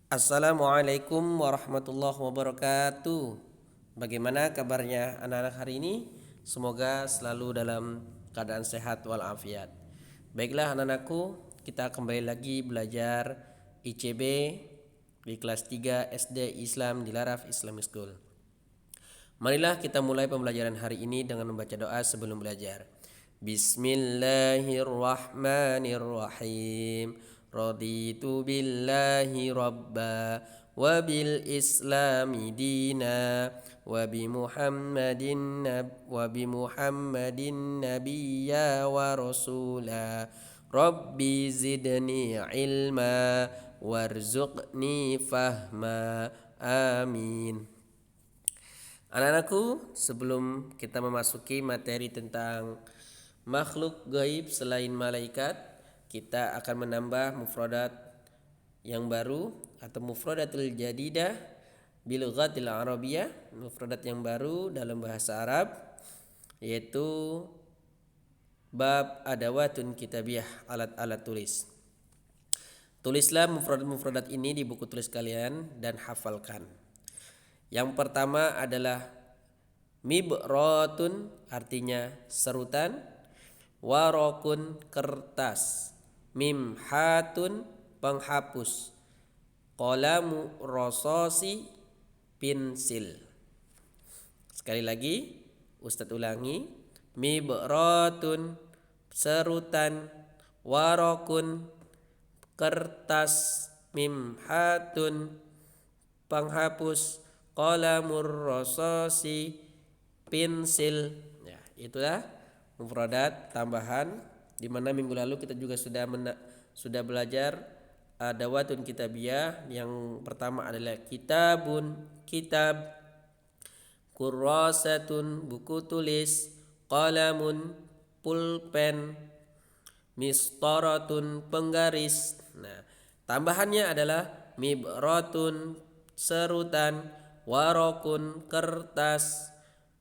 Assalamualaikum warahmatullahi wabarakatuh. Bagaimana kabarnya anak-anak hari ini? Semoga selalu dalam keadaan sehat walafiat. Baiklah anak-anakku, kita kembali lagi belajar ICB di kelas 3 SD Islam di Laraf Islamic School. Marilah kita mulai pembelajaran hari ini dengan membaca doa sebelum belajar. Bismillahirrahmanirrahim. Raditu billahi rabba wa bil islami dina wa bi Muhammadin nabiyya wa rasula. Rabbi zidni ilma warzuqni fahma. Amin. Anak-anakku, sebelum kita memasuki materi tentang makhluk gaib selain malaikat, kita akan menambah mufradat yang baru atau mufradatul jadidah bil lughatil arabiyyah, mufradat yang baru dalam bahasa Arab, yaitu bab adawatun kitabiyah, alat-alat tulis. Tulislah mufradat-mufradat ini di buku tulis kalian dan hafalkan. Yang pertama adalah mibratun, artinya serutan, warokun, kertas, mimhatun, penghapus, qalamu rososi, pensil. Sekali lagi Ustadz ulangi, mibratun, serutan, warokun, kertas, mimhatun, penghapus, qalamur rosasi, pensil. Ya, itulah mufradat tambahan di mana minggu lalu kita juga sudah belajar adawatun kitabiyah. Yang pertama adalah kitabun, kitab, kurrasatun, buku tulis, qalamun, pulpen, mistaratun, penggaris. Nah, tambahannya adalah mibratun, serutan, warokun, kertas,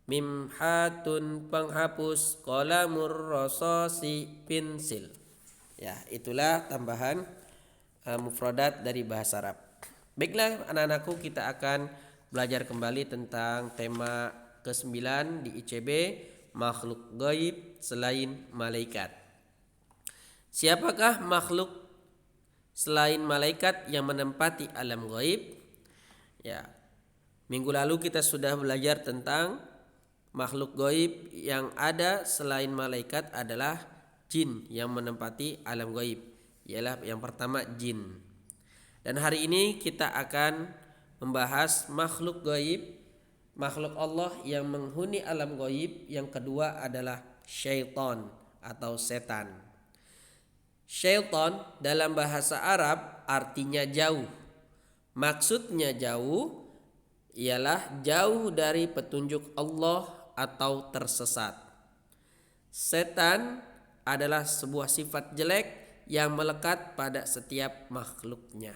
mimhatun, penghapus, qalamur rososi, pensil. Ya, itulah tambahan mufradat dari bahasa Arab. Baiklah anak-anakku, kita akan belajar kembali tentang tema ke-9 di ICB, makhluk gaib selain malaikat. Siapakah makhluk selain malaikat yang menempati alam gaib? Ya, minggu lalu kita sudah belajar tentang makhluk gaib yang ada selain malaikat adalah jin yang menempati alam gaib. Ialah yang pertama jin. Dan hari ini kita akan membahas makhluk gaib, makhluk Allah yang menghuni alam gaib. Yang kedua adalah syaitan atau setan. Syaitan dalam bahasa Arab artinya jauh. Maksudnya jauh ialah jauh dari petunjuk Allah atau tersesat. Setan adalah sebuah sifat jelek yang melekat pada setiap makhluknya.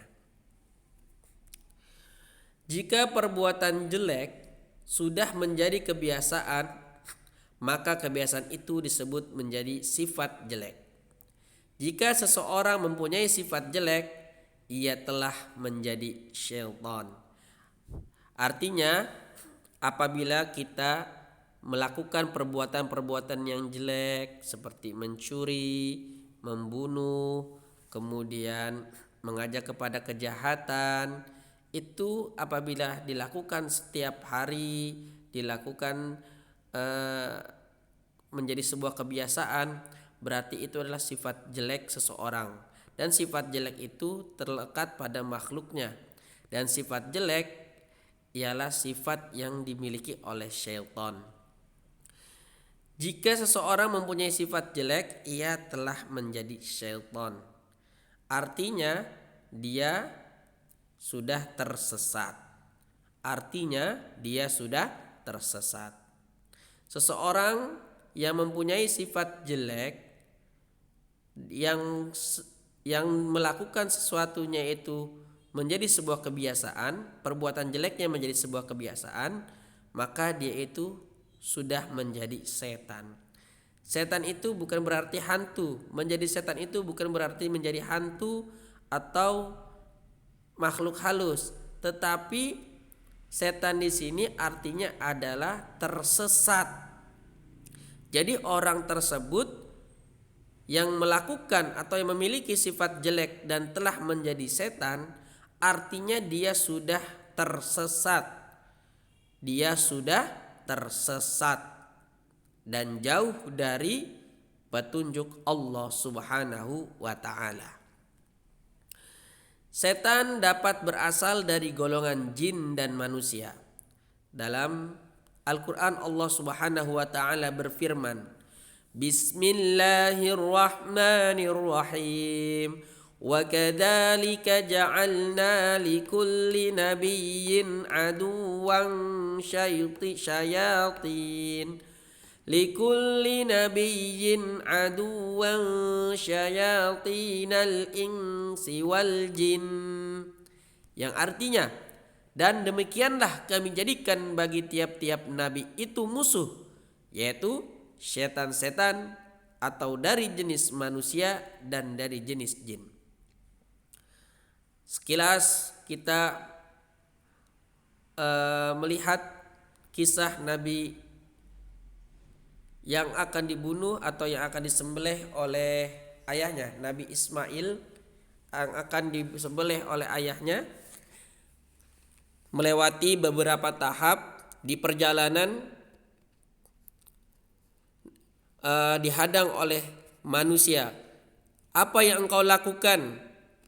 Jika perbuatan jelek sudah menjadi kebiasaan, maka kebiasaan itu disebut menjadi sifat jelek. Jika seseorang mempunyai sifat jelek, ia telah menjadi syaitan. Artinya, apabila kita melakukan perbuatan-perbuatan yang jelek seperti mencuri, membunuh, kemudian mengajak kepada kejahatan, itu apabila dilakukan setiap hari, dilakukan menjadi sebuah kebiasaan, berarti itu adalah sifat jelek seseorang. Dan sifat jelek itu terlekat pada makhluknya. Dan sifat jelek ialah sifat yang dimiliki oleh syaitan. Jika seseorang mempunyai sifat jelek, ia telah menjadi syaitan. Artinya dia sudah tersesat. Seseorang yang mempunyai sifat jelek, yang melakukan sesuatunya itu menjadi sebuah kebiasaan, perbuatan jeleknya menjadi sebuah kebiasaan, maka dia itu sudah menjadi setan. Setan itu bukan berarti hantu. Menjadi setan itu bukan berarti menjadi hantu atau makhluk halus, tetapi setan di sini artinya adalah tersesat. Jadi orang tersebut yang melakukan atau yang memiliki sifat jelek dan telah menjadi setan, artinya dia sudah tersesat. Dia sudah tersesat dan jauh dari petunjuk Allah Subhanahu wa taala. Setan dapat berasal dari golongan jin dan manusia. Dalam Al-Qur'an Allah Subhanahu wa taala berfirman, Bismillahirrahmanirrahim. Wa kadzalika ja'alna likulli nabiyyin aduwwan syayatin likulli nabiyyin aduwwan syayatinal insi wal jin, yang artinya, dan demikianlah kami jadikan bagi tiap-tiap nabi itu musuh, yaitu setan-setan atau dari jenis manusia dan dari jenis jin. Sekilas kita melihat kisah Nabi yang akan dibunuh atau yang akan disembelih oleh ayahnya, Nabi Ismail yang akan disembelih oleh ayahnya, melewati beberapa tahap di perjalanan, dihadang oleh manusia. Apa yang engkau lakukan,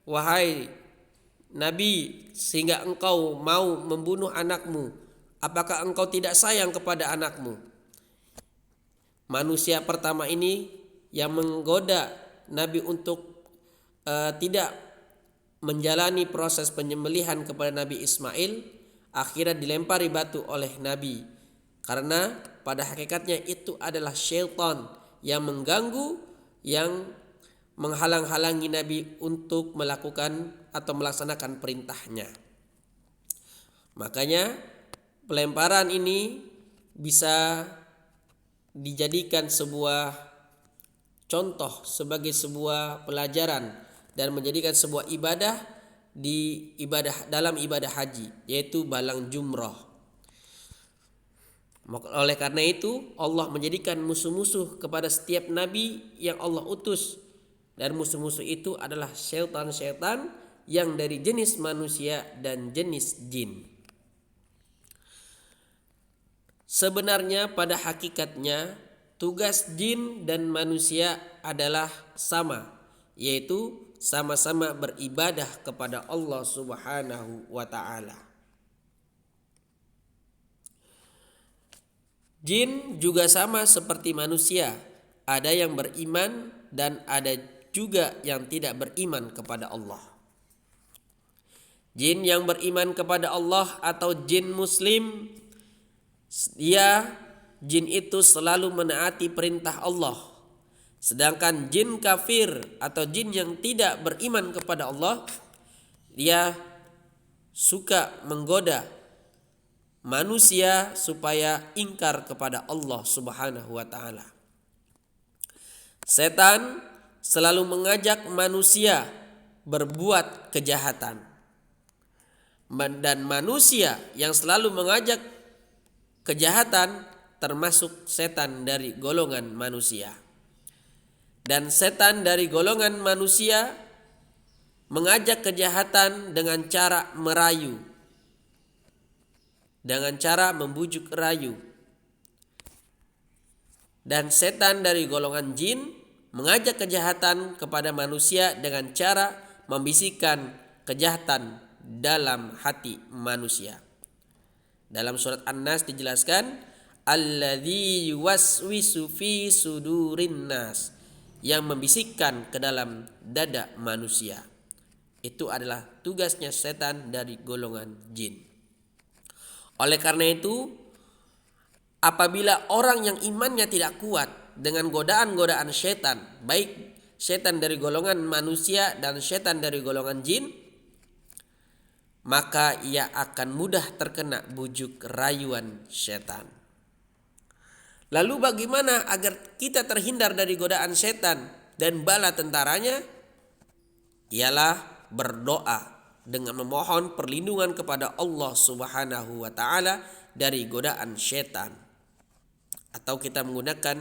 wahai Nabi, sehingga engkau mau membunuh anakmu? Apakah engkau tidak sayang kepada anakmu? Manusia pertama ini yang menggoda Nabi untuk tidak menjalani proses penyembelihan kepada Nabi Ismail, akhirnya dilempari batu oleh Nabi, karena pada hakikatnya itu adalah syaitan yang mengganggu, yang menghalang-halangi Nabi untuk melakukan atau melaksanakan perintahnya. Makanya pelemparan ini bisa dijadikan sebuah contoh, sebagai sebuah pelajaran dan menjadikan sebuah ibadah dalam ibadah haji, yaitu balang jumrah. Oleh karena itu Allah menjadikan musuh-musuh kepada setiap nabi yang Allah utus, dan musuh-musuh itu adalah syaitan-syaitan yang dari jenis manusia dan jenis jin. Sebenarnya pada hakikatnya tugas jin dan manusia adalah sama, yaitu sama-sama beribadah kepada Allah Subhanahu wa taala. Jin juga sama seperti manusia, ada yang beriman dan ada juga yang tidak beriman kepada Allah. Jin yang beriman kepada Allah atau jin muslim, jin itu selalu menaati perintah Allah. Sedangkan jin kafir atau jin yang tidak beriman kepada Allah, dia suka menggoda manusia supaya ingkar kepada Allah Subhanahu wa taala. Setan selalu mengajak manusia berbuat kejahatan, dan manusia yang selalu mengajak kejahatan termasuk setan dari golongan manusia. Dan setan dari golongan manusia mengajak kejahatan dengan cara merayu, dengan cara membujuk rayu. Dan setan dari golongan jin mengajak kejahatan kepada manusia dengan cara membisikkan kejahatan dalam hati manusia. Dalam surat An-Nas dijelaskan, alladzi yuwaswisu fi sudurin nas, yang membisikkan ke dalam dada manusia. Itu adalah tugasnya setan dari golongan jin. Oleh karena itu, apabila orang yang imannya tidak kuat dengan godaan-godaan setan, baik setan dari golongan manusia dan setan dari golongan jin, maka ia akan mudah terkena bujuk rayuan setan. Lalu bagaimana agar kita terhindar dari godaan setan dan bala tentaranya? Ialah berdoa dengan memohon perlindungan kepada Allah Subhanahu wa taala dari godaan syaitan. Atau kita menggunakan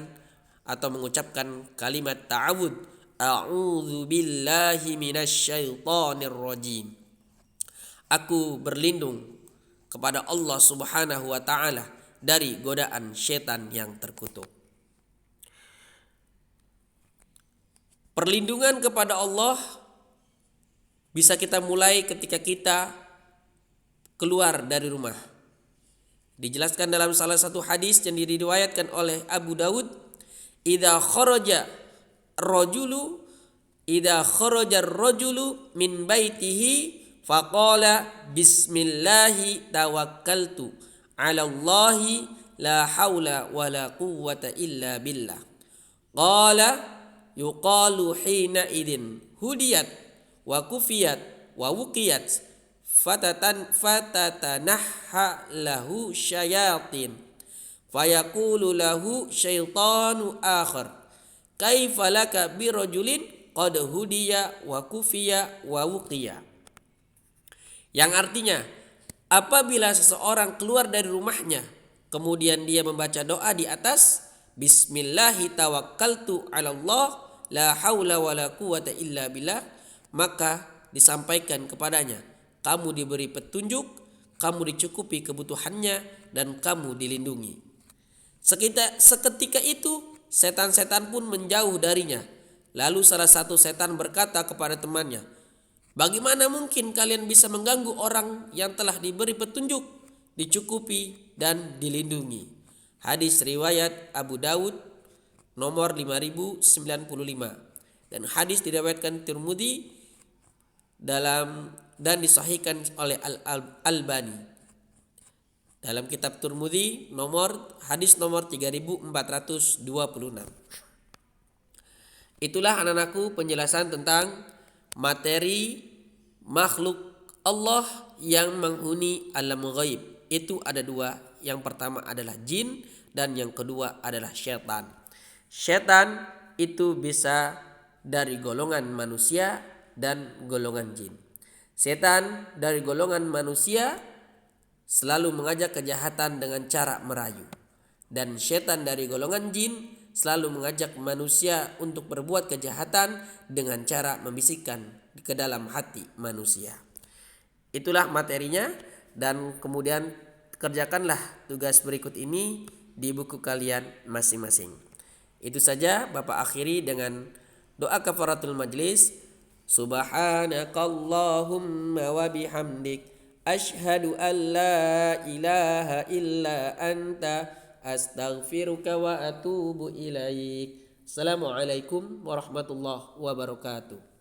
atau mengucapkan kalimat ta'awud, a'udzu billahi minasyaitonir rajim. Aku berlindung kepada Allah Subhanahu wa taala dari godaan syaitan yang terkutuk. Perlindungan kepada Allah bisa kita mulai ketika kita keluar dari rumah. Dijelaskan dalam salah satu hadis yang diriwayatkan oleh Abu Dawud, idza kharaja ar-rajulu min baitihi faqala bismillahi tawakkaltu 'ala Allahi la haula wala quwwata illa billah. Qala yuqalu hina idin hudiyat wa kufiyat wa wuqiyat fatatanahha lahu syayatin fayaqulu lahu syaitanu akhar kaifa laka birajulin qad hudiya wa kufiya wa wuqiya. Yang artinya, apabila seseorang keluar dari rumahnya kemudian dia membaca doa di atas bismillahi tawakkaltu 'ala Allah la haula wala quwwata illa billah, maka disampaikan kepadanya, kamu diberi petunjuk, kamu dicukupi kebutuhannya, dan kamu dilindungi. Seketika itu setan-setan pun menjauh darinya. Lalu salah satu setan berkata kepada temannya, bagaimana mungkin kalian bisa mengganggu orang yang telah diberi petunjuk, dicukupi, dan dilindungi? Hadis riwayat Abu Dawud nomor 5095 dan hadis diriwayatkan Tirmidzi dan disahihkan oleh Al-Albani dalam kitab Tirmidzi hadis nomor 3426. Itulah anak-anakku penjelasan tentang materi makhluk Allah yang menghuni alam ghaib. Itu ada dua. Yang pertama adalah jin dan yang kedua adalah syaitan. Syaitan itu bisa dari golongan manusia dan golongan jin. Setan dari golongan manusia selalu mengajak kejahatan dengan cara merayu. Dan syaitan dari golongan jin selalu mengajak manusia untuk berbuat kejahatan dengan cara membisikkan ke dalam hati manusia. Itulah materinya, dan kemudian kerjakanlah tugas berikut ini di buku kalian masing-masing. Itu saja Bapak akhiri dengan doa kafaratul majlis. Subhanakallahumma wa bihamdik asyhadu an la ilaha illa anta astaghfiruka wa atubu ilaik. Assalamualaikum warahmatullahi wabarakatuh.